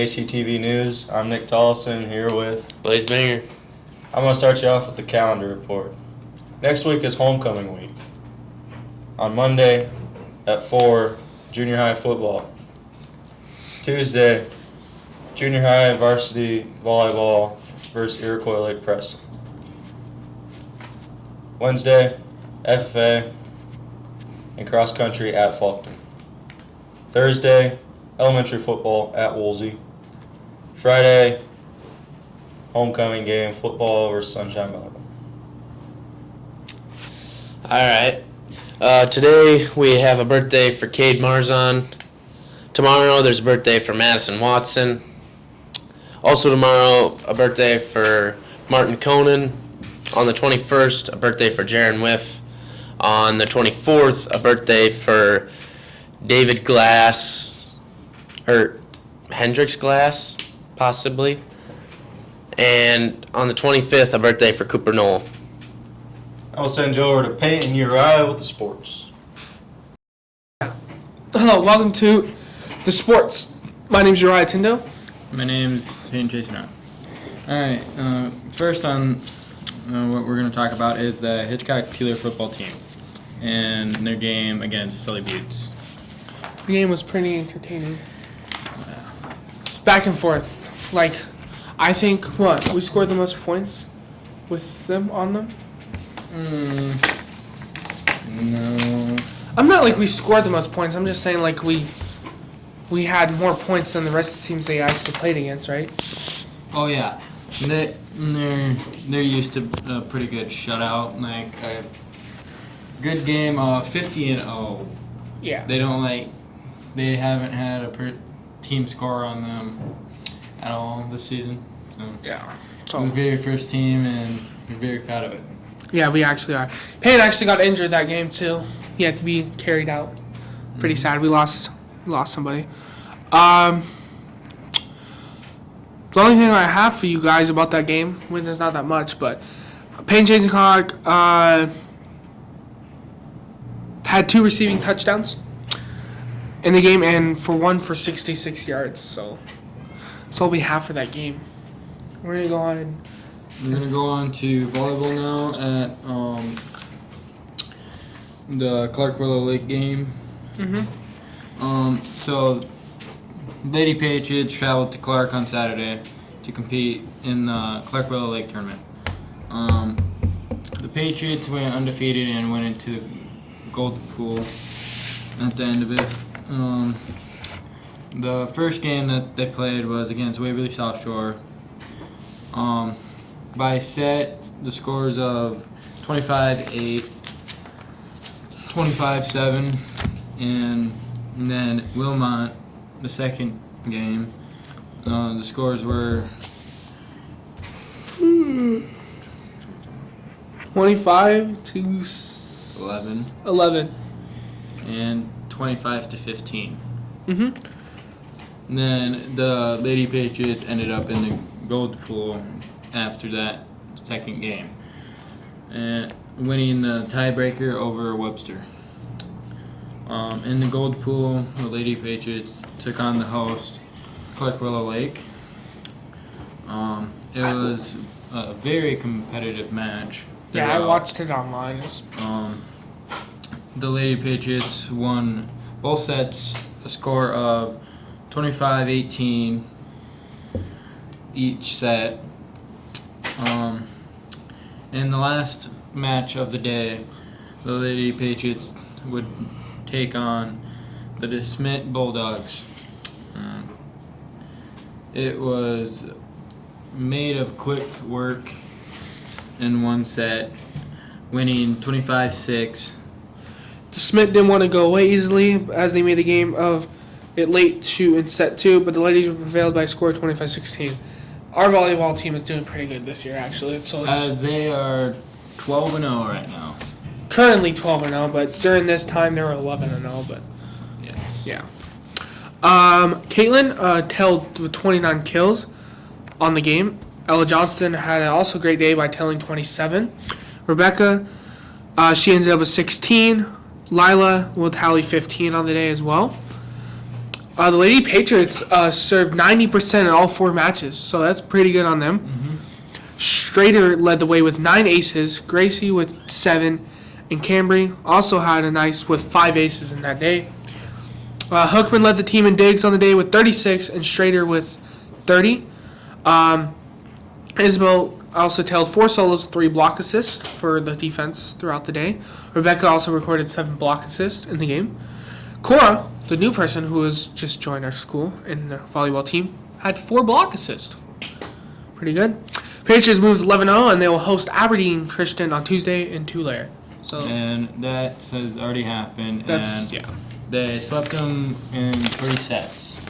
HTTV News. I'm Nick Tollison here with Blaze Banger. I'm going to start you off with the calendar report. Next week is homecoming week. On Monday at 4, junior high football. Tuesday, junior high varsity volleyball versus Iroquois Lake Preston. Wednesday, FFA and cross country at Faulkton. Thursday, elementary football at Woolsey. Friday, homecoming game, football versus Sunshine Bible. All right. Today we have a birthday for Cade Marzon. Tomorrow there's a birthday for Madison Watson. Also tomorrow, a birthday for Martin Conan. On the 21st, a birthday for Jaron Whiff. On the 24th, a birthday for David Glass, or Hendricks Glass, possibly. And on the 25th, a birthday for Cooper Knoll. I'll send you over to Peyton Uriah with the sports. Hello, welcome to the sports. My name is Uriah Tindo. My name is Peyton Jason. All right, first on what we're going to talk about is the Hitchcock-Tulare football team and their game against Sully Buttes. The game was pretty entertaining. Back and forth. Like, I think, we scored the most points with them on them? No. I'm not like we scored the most points. I'm just saying like we had more points than the rest of the teams they actually played against, right? Oh yeah, they're used to a pretty good shutout, like a good game of 50-0. Yeah. They haven't had a team score on them at all this season. So Yeah. we're the very first team, and we're very proud of it. Yeah, we actually are. Payne actually got injured that game too. He had to be carried out. Pretty sad. We lost somebody. The only thing I have for you guys about that game, there's not that much, but Payne Jason Clark had 2 receiving touchdowns in the game, and one for 66 yards. So that's all we have for that game. We're gonna go on and. We're going to go on to volleyball now at the Clark Willow Lake game. So, Lady Patriots traveled to Clark on Saturday to compete in the Clark Willow Lake tournament. The Patriots went undefeated and went into the gold pool at the end of it. The first game that they played was against Waverly South Shore. By set, the scores of 25-8, 25-7, and then Wilmot, the second game, the scores were 25 to 11 and 25-15. Mm-hmm. And then the Lady Patriots ended up in the gold pool after that second game, and winning the tiebreaker over Webster. In the gold pool, the Lady Patriots took on the host, Clark Willow Lake. It was a very competitive match. Yeah, I watched it online. The Lady Patriots won both sets, a score of 25-18 each set. In the last match of the day, the Lady Patriots would take on the DeSmit Bulldogs. It was made of quick work in one set, winning 25-6. DeSmit didn't want to go away easily as they made the game of it late in set 2, but the ladies were prevailed by a score of 25-16. Our volleyball team is doing pretty good this year, actually. As they are 12-0 right now. Currently 12-0, but during this time they were 11-0. But yes, yeah. Caitlin tailed with 29 kills on the game. Ella Johnston had an also great day by tailing 27. Rebecca, she ended up with 16. Lila will tally 15 on the day as well. The Lady Patriots served 90% in all 4 matches, so that's pretty good on them. Strader led the way with 9 aces, Gracie with 7, and Cambry also had a nice with 5 aces in that day. Hookman led the team in digs on the day with 36, and Strader with 30. Isabel also tailed 4 solos, 3 block assists for the defense throughout the day. Rebecca also recorded 7 block assists in the game. Cora, the new person who has just joined our school in the volleyball team, had 4 block assists. Pretty good. Patriots moves 11-0, and they will host Aberdeen Christian on Tuesday in Tulare. So And that has already happened. that's And they swept them in 3 sets.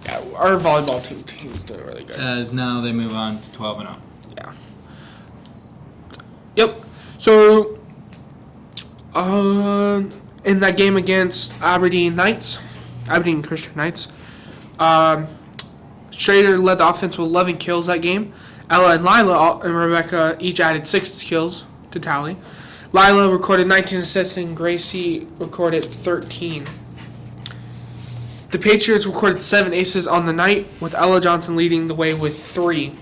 yeah. Our volleyball team's doing really good. As now they move on to 12-0. Yeah. Yep. So, in that game against Aberdeen Christian Knights, Schrader led the offense with 11 kills that game. Ella and Lila and Rebecca each added 6 kills to tally. Lila recorded 19 assists and Gracie recorded 13. The Patriots recorded 7 aces on the night, with Ella Johnson leading the way with 3.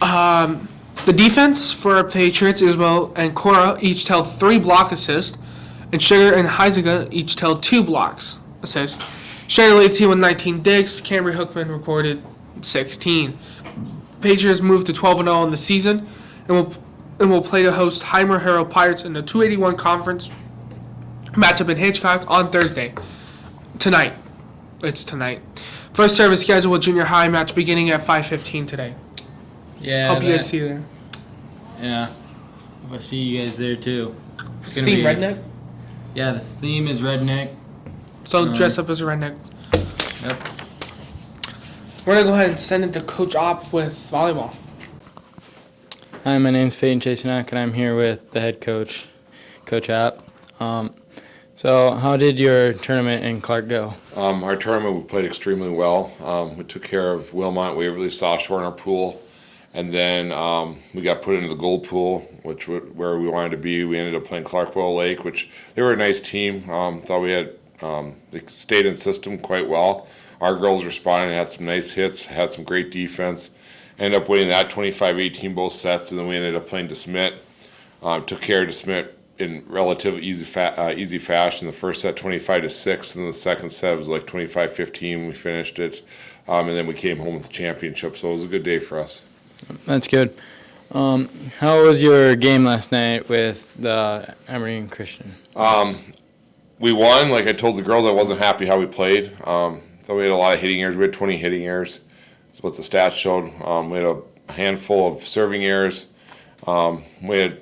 The defense for Patriots, Isabel and Cora each held 3 block assists, and Sugar and Heisiga each held 2 blocks assists. Sugar led the team with 19 digs. Cambry Hookman recorded 16. Patriots moved to 12-0 in the season, and will play to host Heimer Harrow Pirates in the 281 conference matchup in Hitchcock on Thursday. Tonight. It's tonight. First service scheduled with junior high match beginning at 5:15 today. Yeah. Hope you guys see you there. Yeah. I'll see you guys there too. It's gonna Theme be redneck. Yeah, the theme is redneck. So dress up as a redneck. Yep. We're gonna go ahead and send it to Coach Opp with volleyball. Hi, my name's Peyton Chasenak, and I'm here with the head coach, Coach App. So how did your tournament in Clark go? Our tournament, we played extremely well. We took care of Wilmot, Waverly, South Shore in our pool. And then we got put into the gold pool, where we wanted to be. We ended up playing Clarkwell Lake, which they were a nice team. Thought we had they stayed in system quite well. Our girls responded, had some nice hits, had some great defense. Ended up winning that 25-18 both sets, and then we ended up playing DeSmet. Took care of DeSmet in relatively easy fashion. The first set 25-6, and the second set was like 25-15. We finished it, and then we came home with the championship. So it was a good day for us. That's good. How was your game last night with the Aberdeen Christian? We won. Like I told the girls, I wasn't happy how we played. Thought we had a lot of hitting errors. We had 20 hitting errors. That's what the stats showed. We had a handful of serving errors. We had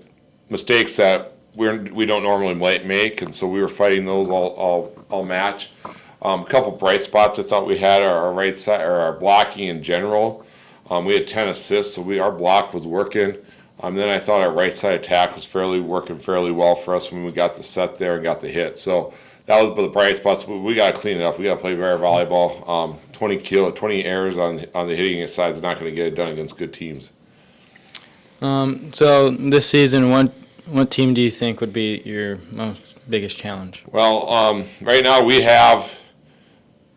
mistakes that we don't normally make, and so we were fighting those all match. A couple bright spots I thought we had our right side, or our blocking in general. We had 10 assists, so our block was working. Then I thought our right side attack was working fairly well for us when we got the set there and got the hit. So that was the bright spots. But we got to clean it up. We got to play better volleyball. 20 errors on the hitting side is not going to get it done against good teams. So this season, what team do you think would be your biggest challenge? Well, right now we have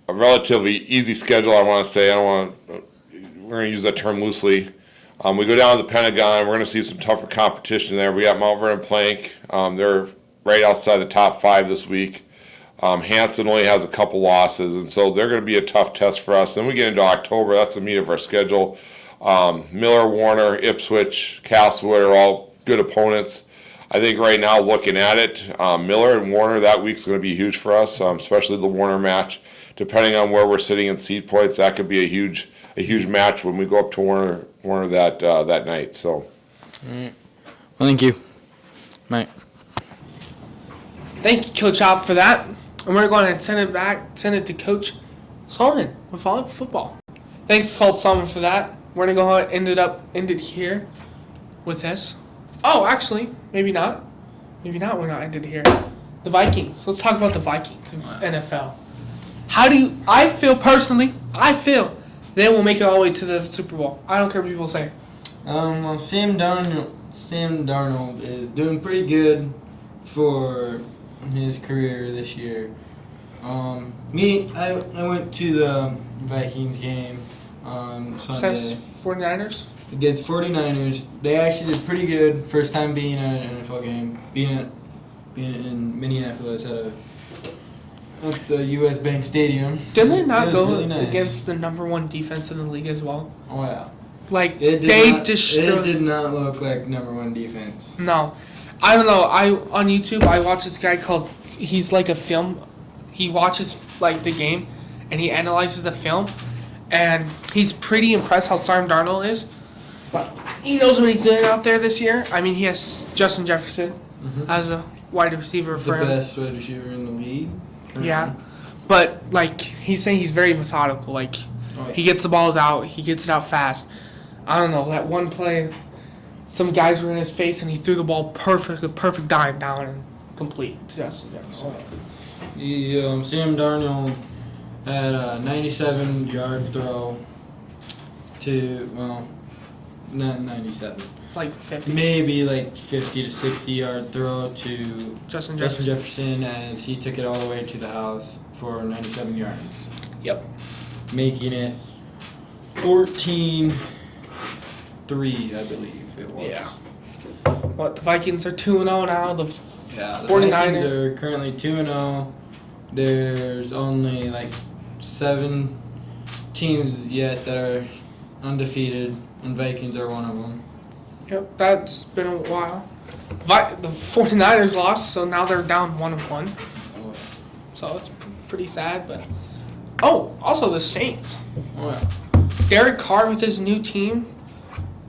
a relatively easy schedule. I want to say we're going to use that term loosely. We go down to the Pentagon. We're going to see some tougher competition there. We got Mount Vernon Plank. They're right outside the top 5 this week. Hanson only has a couple losses, and so they're going to be a tough test for us. Then we get into October. That's the meat of our schedule. Miller, Warner, Ipswich, Castlewood are all good opponents. I think right now, looking at it, Miller and Warner that week's going to be huge for us, especially the Warner match. Depending on where we're sitting in seed points, that could be a huge match when we go up to Warner that night. So, All right. Well, thank you. Mike. Thank you, Coach Opp, for that. And we're going to send it to Coach Solomon with volleyball football. Thanks, Coach Solomon, for that. We're going to go ahead and end it here with this. Oh, actually, maybe not. Maybe not. We're not ended here. The Vikings. Let's talk about the Vikings in NFL. I feel they will make it all the way to the Super Bowl. I don't care what people say. Well, Sam Darnold is doing pretty good for in his career this year. I went to the Vikings game on Sunday Says 49ers. against 49ers. They actually did pretty good. First time being at an NFL game, being in Minneapolis at the U.S. Bank Stadium. Didn't they not It was go really nice. against the number one defense in the league as well? Oh yeah. Like It destroyed. did not look like number one defense. No, I don't know. On YouTube I watch this guy called. He's like a film. He watches like the game, and he analyzes the film, and he's pretty impressed how Sam Darnold is. But he knows what he's doing out there this year. I mean, he has Justin Jefferson as a wide receiver for The him. best wide receiver in the league. currently. Yeah, but like he's saying, he's very methodical. Like Oh, yeah. he gets the balls out, he gets it out fast. I don't know, that one play, some guys were in his face and he threw the ball a perfect dime down and complete to Justin Jefferson. Sam Darnold had a 97-yard throw to, well, not 97. It's like 50. Maybe like 50 to 60-yard throw to Justin Justin Jefferson. Jefferson as he took it all the way to the house for 97 yards, Yep. making it 14-3, I believe it was. Yeah. What, the Vikings are 2-0 now. The Yeah, the 49ers Vikings are currently 2-0. There's only like 7 teams yet that are undefeated, and Vikings are one of them. Yep, that's been a while. The 49ers lost, so now they're down 1-1. So it's pretty sad, but... Oh, also the Saints. Oh yeah. Derek Carr with his new team,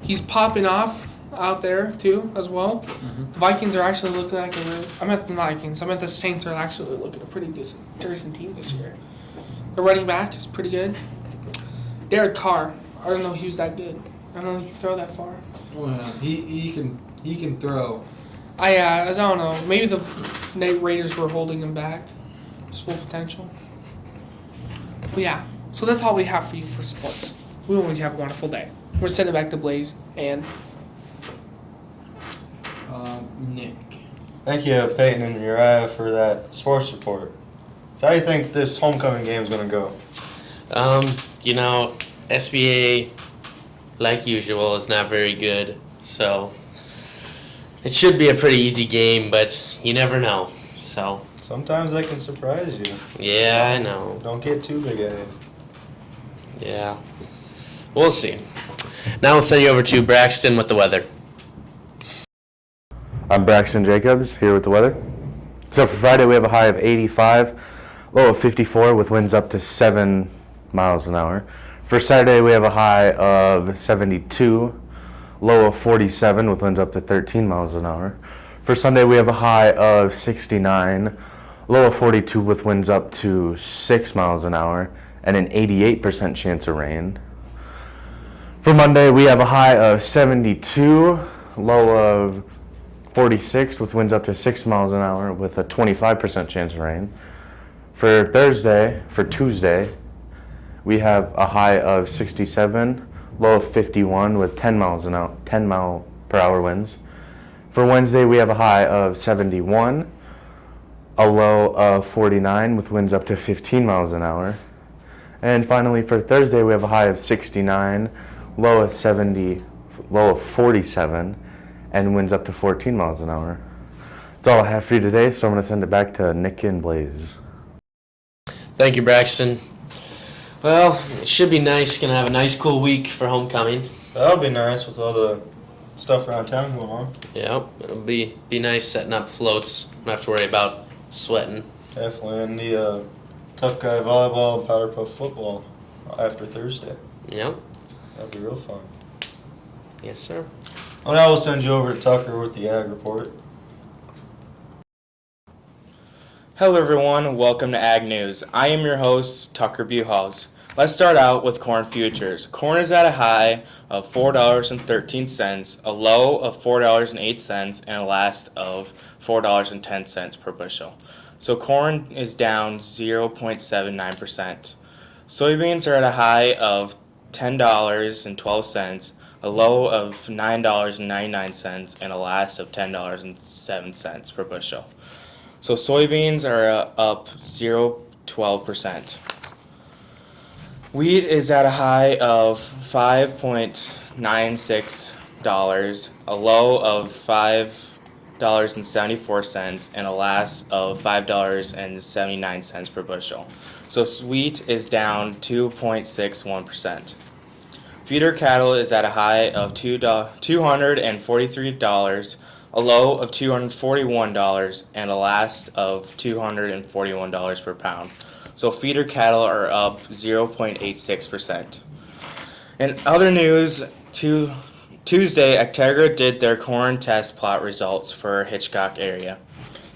he's popping off out there too as well. The Vikings are actually looking like I meant the Vikings. I meant the Saints are actually looking a pretty decent team this year. The running back is pretty good. Derek Carr, I don't know if he was that good. I don't know if he can throw that far. Oh yeah. He can throw. I don't know. Maybe the Raiders were holding him back. His full potential. But yeah, so that's all we have for you for sports. We always have a wonderful day. We're sending it back to Blaze and Nick. Thank you, Peyton and Uriah, for that sports report. So how do you think this homecoming game is going to go? SBA, like usual, is not very good. So it should be a pretty easy game, but you never know. So Sometimes they can surprise you. yeah, I know. Don't get too big headed. Yeah, we'll see. Now we'll send you over to Braxton with the weather. I'm Braxton Jacobs, here with the weather. So for Friday, we have a high of 85, low of 54 with winds up to 7 miles an hour. For Saturday, we have a high of 72, low of 47 with winds up to 13 miles an hour. For Sunday, we have a high of 69, low of 42 with winds up to 6 miles an hour, and an 88% chance of rain. For Monday, we have a high of 72, low of 46 with winds up to 6 miles an hour with a 25% chance of rain. For Tuesday, we have a high of 67, low of 51 with 10 mile per hour winds. For Wednesday, we have a high of 71, a low of 49 with winds up to 15 miles an hour. And finally, for Thursday, we have a high of 69, low of 47, and winds up to 14 miles an hour. That's all I have for you today, so I'm going to send it back to Nick and Blaze. Thank you, Braxton. Well, it should be nice. Gonna have a nice, cool week for homecoming. That'll be nice with all the stuff around town going on. Yeah, it'll be nice setting up floats. Don't have to worry about sweating. Definitely. And the tough guy volleyball and powder puff football after Thursday. Yep. That'll be real fun. Yes, sir. Well, now we'll send you over to Tucker with the Ag Report. Hello everyone, and welcome to Ag News. I am your host, Tucker Buchholz. Let's start out with corn futures. Corn is at a high of $4.13, a low of $4.08, and a last of $4.10 per bushel. So corn is down 0.79%. Soybeans are at a high of $10.12, a low of $9.99, and a last of $10.07 per bushel. So soybeans are up 0.12%. Wheat is at a high of $5.96, a low of $5.74, and a last of $5.79 per bushel. So wheat is down 2.61%. Feeder cattle is at a high of $243, a low of $241, and a last of $241 per pound. So feeder cattle are up 0.86%. In other news, Tuesday, Actegra did their corn test plot results for Hitchcock area.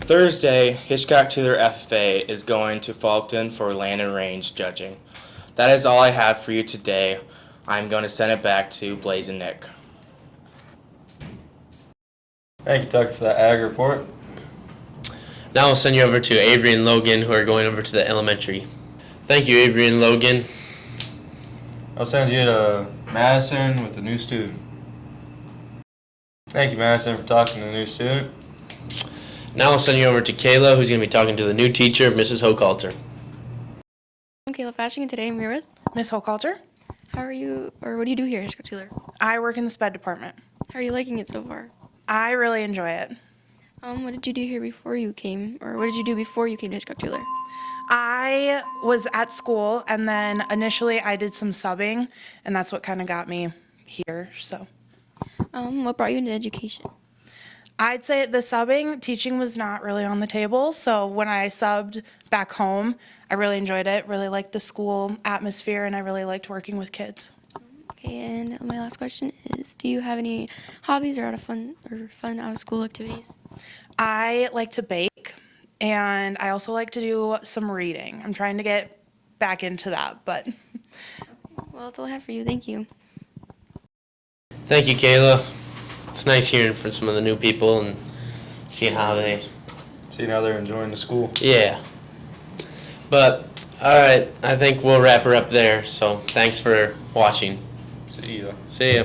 Thursday, Hitchcock-Tulare FFA is going to Falkton for land and range judging. That is all I have for you today. I'm going to send it back to Blaze and Nick. Thank you, Tucker, for that ag report. Now I'll send you over to Avery and Logan, who are going over to the elementary. Thank you, Avery and Logan. I'll send you to Madison with a new student. Thank you, Madison, for talking to the new student. Now I'll send you over to Kayla, who's going to be talking to the new teacher, Mrs. Hochhalter. I'm Kayla Fashing, and today I'm here with Miss Hochhalter. How are you, or what do you do here at Hitchcock-Tulare? I work in the SPED department. How are you liking it so far? I really enjoy it. What did you do here before you came, or what did you do before you came to Hitchcock-Tulare? I was at school, and then initially I did some subbing, and that's what kind of got me here. So, What brought you into education? I'd say the subbing, teaching was not really on the table. So when I subbed back home, I really enjoyed it. Really liked the school atmosphere, and I really liked working with kids. Okay, and my last question is, do you have any hobbies or fun out of school activities? I like to bake, and I also like to do some reading. I'm trying to get back into that, but. Well, that's all I have for you. Thank you. Thank you, Kayla. It's nice hearing from some of the new people and seeing how they... Seeing how they're enjoying the school. Yeah. But, all right, I think we'll wrap her up there. So thanks for watching. See ya. See ya.